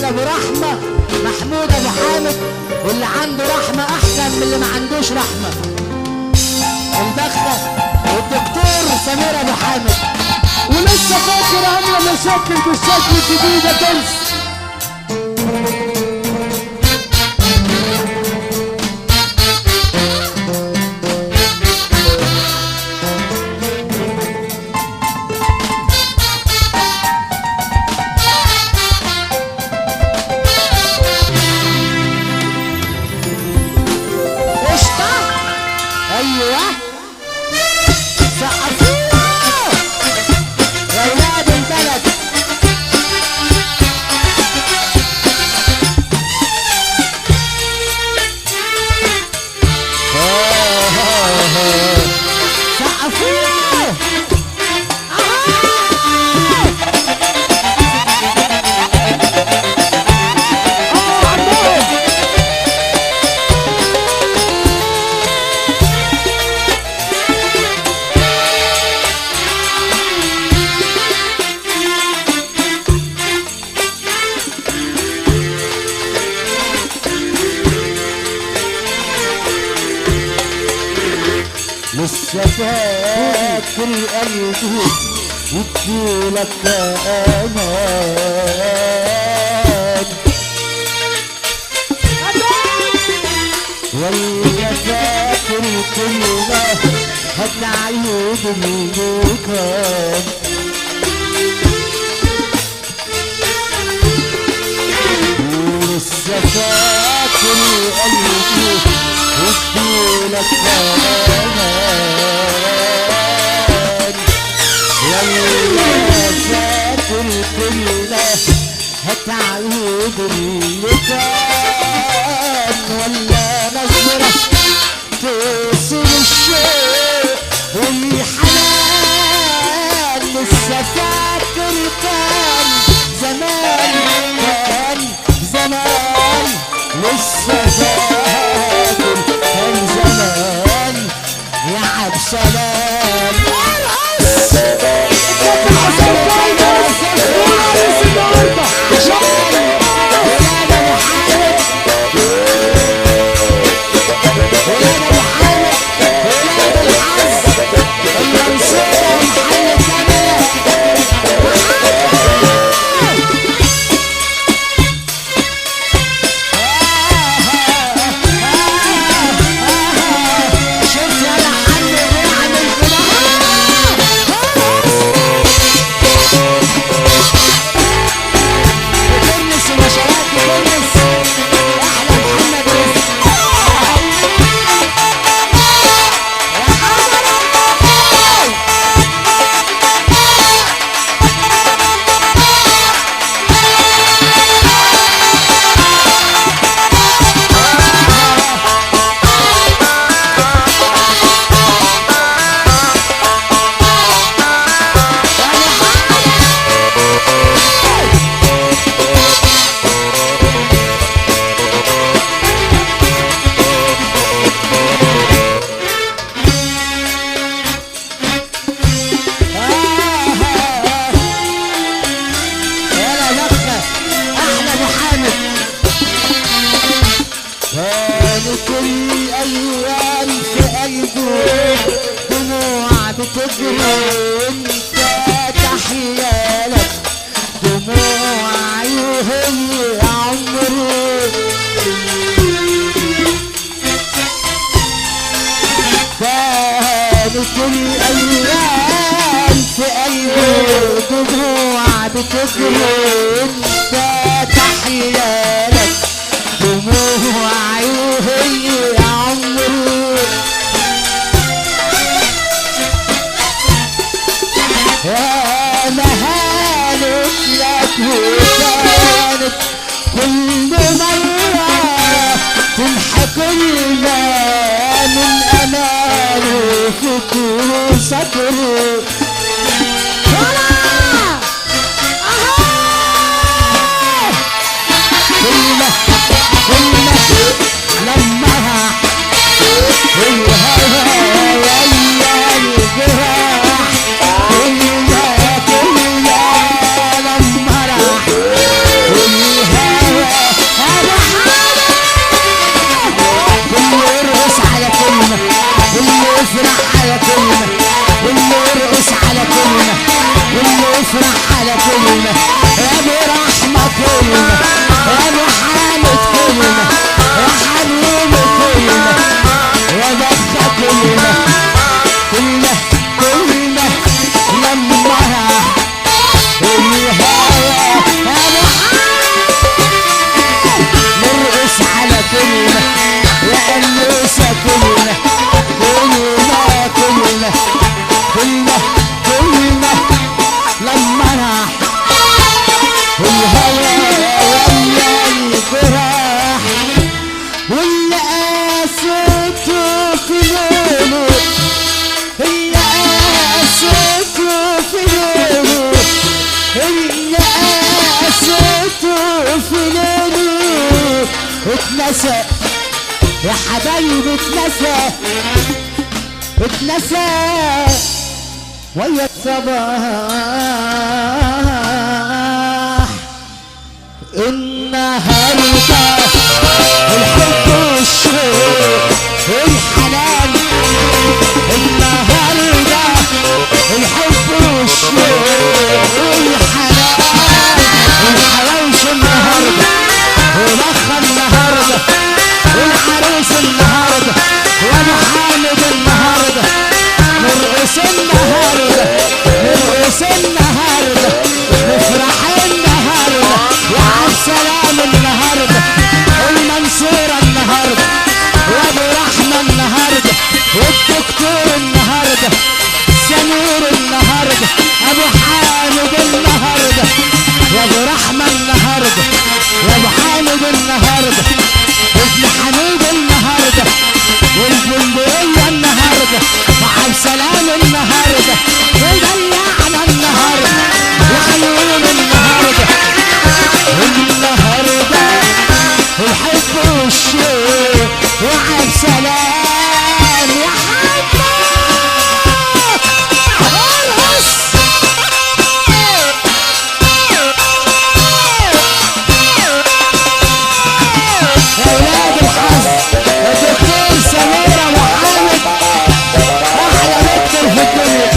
ابو رحمه محمود ابو حامد، واللي عنده رحمه احسن من اللي ما عندوش رحمه. البخه والدكتور سمير ابو حامد. ولسه فاكر عامله مشاكل بالشكل الجديد يا تنس. لسه فاكر قلبي يديلك امان، ولا فاكر كلنا هتعيد المكان. لسه فاكر قلبي يديلك امان، ولا فاكر كلنا هتعيد المكان. ولا نظرة توصل الشوق والحنان. لسه فاكر كان زمان، كان زمان. لسه فاكر كان زمان يا عبد سلام. افرح على كلمة يا ابو رحمة كلمة يا ابو حامد كلمة يا حبيبي كلمة يا بخة كلمة كلمة كلمة لما الهوى يا ابو نرقص على كلمة يا أنوسة كلمة كلمة كلمة كلمة كلمة لما راح الهوى ويا الجراح واللي قاسيته في ليله اللي قاسيته في ليله اللي قاسيته في ليله اتنسى يا حبايبي اتنسى اتنسى ويا الصباح النهارده الحب والشوق والحنان النهارده الحب والشوق والحنان الحواوش النهارده ولخ النهارده والعروس النهارده وابو حامد النهارده نرقص النهارده نرقص النهارده نفرح النهارده وعبد السلام النهارده والمنصوره النهارده وابو رحمه النهارده والدكتور النهارده سمير النهارده ابو حامد النهارده وابو رحمه النهارده وابو حامد النهارده ابن حميد النهارده والبندقية النهارده وعبد السلام النهارده ودلعنا النهارده وعيون النهارده النهارده الحب والشوق وعبد السلام يا حبيبي ارقص يا ولاد الحظ الدكتور سمير ابو حامد احلى دكتور في الدنيا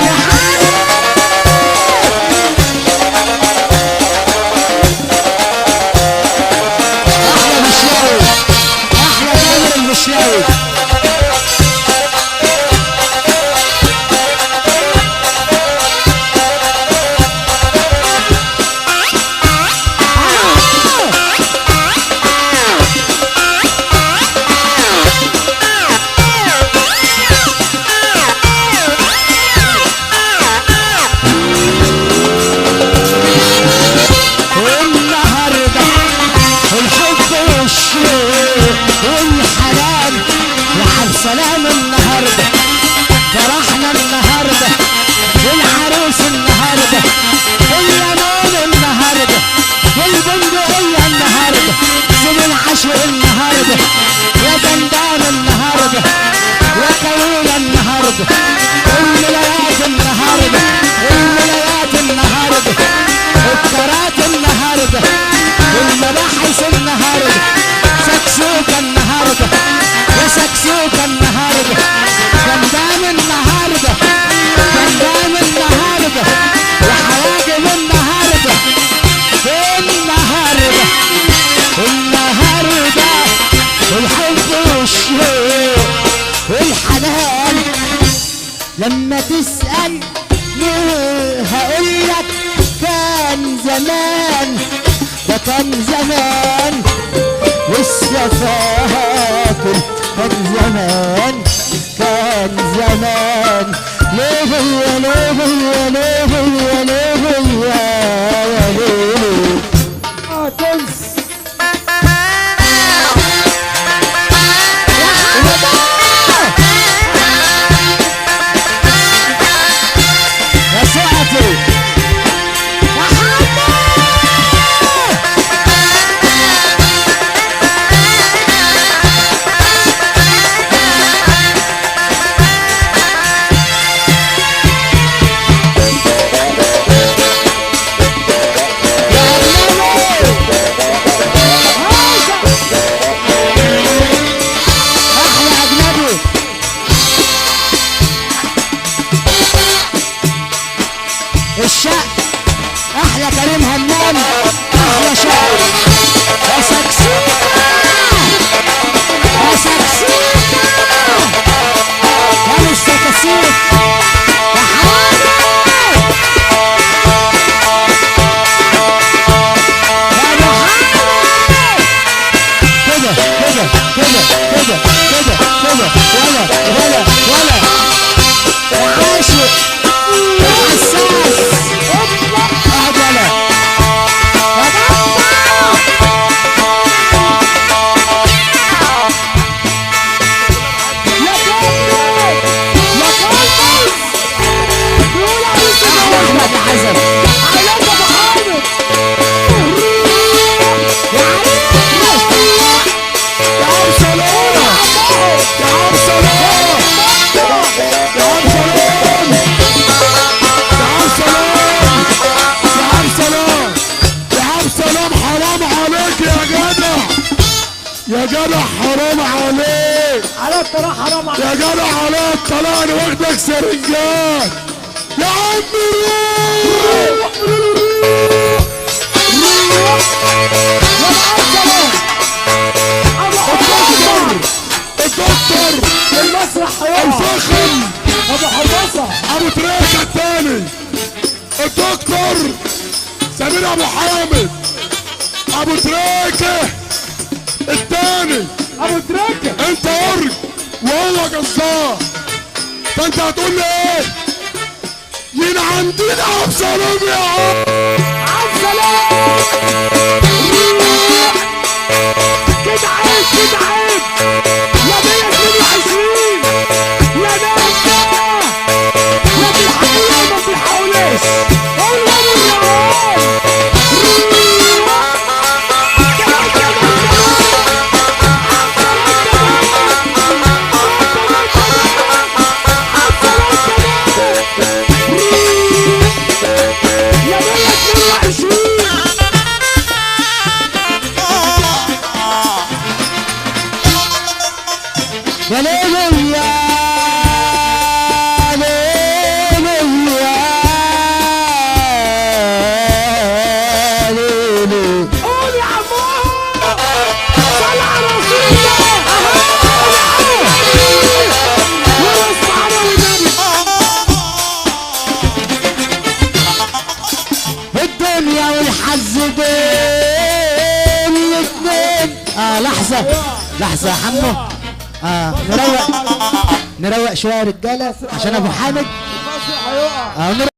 يا حامد احلى مشاوي احلى تامر المشاوي والنهارده الحب والشوق والحنان وعبد السلام النهارده فرحنا النهارده والعروس النهارده واليمين النهارده والبندقية النهارده سيب العشق النهارده يا دندان النهارده يا كويلة النهارده الملايات النهارده الملايات النهارده الكرات النهارده والمباحث النهارده سكسوكة النهارده وسكسوكة النهارده جندام النهارده جندام النهارده وحواجب النهارده النهارده النهارده الحب والشوق والحنان لما تسأل هقولك كان زمان ده كان زمان لسه فاكر كان زمان كان زمان ليه هو ليه هو ليه هو ليه هو يا ليه تنس يا سعتي يا حمد جدع حرام عليك على الطلاق حرام عليك يا جدع على الطلاق انا واخدك سرنجات يا عم الدكتور المسرح حيوان الفخم ابو حمصه ابو تريكه الثاني الدكتور سمير ابو حامد ابو تريكه الثاني ابو تريكه انت ورد وهو جزار فانت هتقول لي ايه؟ ين عندنا ابصالهم يا عم عالسلام كده عيب كده عيب يا 122 يا ناس يا بالحقيقه ما بيحاولوش والله يا ليلي يا ليلي يا ليلي قول يا عمو صل على رسول الله والصحابه والنبي الدنيا والحظ دول الاتنين لحظة لحظة يا حمو نروق شوية يا رجالة عشان ابو حامد المسرح هيقع